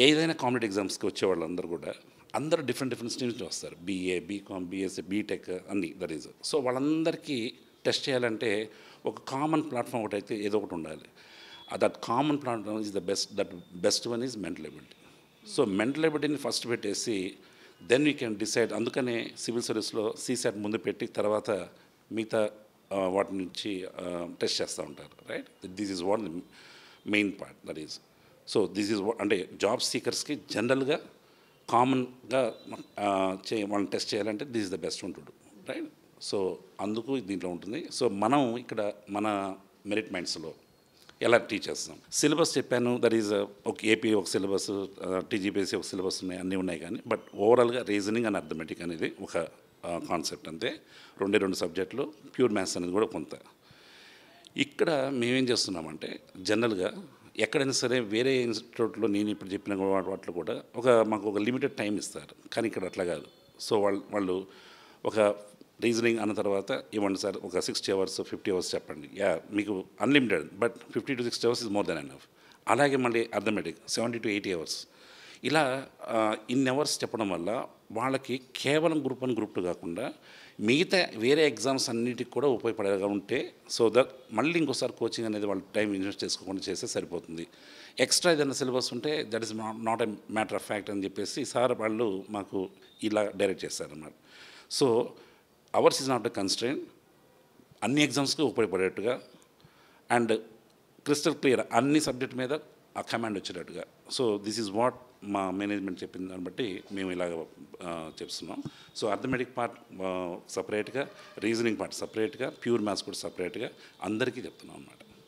ఏదైనా కాంపిటేటివ్ ఎగ్జామ్స్కి వచ్చే వాళ్ళందరూ కూడా అందరూ డిఫరెంట్ స్ట్రీమ్స్ నుంచి వస్తారు. బీఏ, బీకామ్, బీఎస్సీ, బీటెక్ అన్నీ దట్ ఈజ్. సో వాళ్ళందరికీ టెస్ట్ చేయాలంటే ఒక కామన్ ప్లాట్ఫామ్ ఒకటైతే ఏదో ఒకటి ఉండాలి. That common platform is that best one is mental ability. So mental ఎబిలిటీని ఫస్ట్ పెట్టేసి దెన్ వీ కెన్ డిసైడ్. అందుకనే సివిల్ సర్వీస్లో సీసాట్ ముందు పెట్టి తర్వాత మిగతా వాటి నుంచి టెస్ట్ చేస్తూ ఉంటారు. Right, this is what main part that is. So this is అంటే జాబ్ సీకర్స్కి జనరల్గా కామన్గా వాళ్ళని టెస్ట్ చేయాలంటే దిస్ ఇస్ ద బెస్ట్ ఉంటుంది. రైట్, సో అందుకు దీంట్లో ఉంటుంది. సో మనం ఇక్కడ మన మెరిట్ మైండ్స్లో ఎలా టీచ్ చేస్తాం. సిలబస్ చెప్పాను, దట్ ఈజ్ ఒక ఏపీ ఒక సిలబస్, టీజీపీఎస్సీ ఒక సిలబస్ ఉన్నాయి, అన్నీ ఉన్నాయి. కానీ బట్ ఓవరాల్గా రీజనింగ్ అండ్ అర్థమెటిక్ అనేది ఒక కాన్సెప్ట్ అంతే. రెండు సబ్జెక్టులు, ప్యూర్ మ్యాథ్స్ అనేది కూడా కొంత. ఇక్కడ మేమేం చేస్తున్నామంటే జనరల్గా ఎక్కడైనా సరే వేరే ఇన్స్టిట్యూట్లో నేను ఇప్పుడు చెప్పిన వాటిలో కూడా మాకు ఒక లిమిటెడ్ టైం ఇస్తారు. కానీ ఇక్కడ అట్లా కాదు. సో వాళ్ళు ఒక రీజనింగ్ అన్న తర్వాత ఇవ్వండి సార్ ఒక 60 hours 50 hours చెప్పండి, మీకు unlimited, but 50 to 60 hours is more than enough. అలాగే మళ్ళీ అర్థమెటిక్ 70 to 80 hours. ఇలా ఇన్ని అవర్స్ చెప్పడం వల్ల వాళ్ళకి కేవలం గ్రూప్ 1 గ్రూప్ 2 కాకుండా మిగతా వేరే ఎగ్జామ్స్ అన్నిటికి కూడా ఉపయోగపడేలా ఉంటే, సో దట్ మళ్ళీ ఇంకోసారి కోచింగ్ అనేది వాళ్ళు టైం ఇన్వెస్ట్ చేసుకోకుండా చేస్తే సరిపోతుంది. ఎక్స్ట్రా ఏదైనా సిలబస్ ఉంటే that is not a matter of fact అని చెప్పేసి సార్ వాళ్ళు మాకు ఇలా డైరెక్ట్ చేస్తారన్నమాట. So hours is not a constrain, అన్ని ఎగ్జామ్స్కి ఉపయోగపడేట్టుగా అండ్ క్రిస్టల్ క్లియర్ అన్ని సబ్జెక్ట్ మీద ఆ కమాండ్ వచ్చేటట్టుగా. సో దిస్ ఈజ్ వాట్ మా మేనేజ్మెంట్ చెప్పిన దాన్ని బట్టి మేము ఇలాగ చెప్తున్నాం. సో అర్థమెటిక్ పార్ట్ సపరేట్గా, రీజనింగ్ పార్ట్ సపరేట్గా, ప్యూర్ మ్యాథ్స్ కూడా సపరేట్గా అందరికీ చెప్తున్నాం అన్నమాట.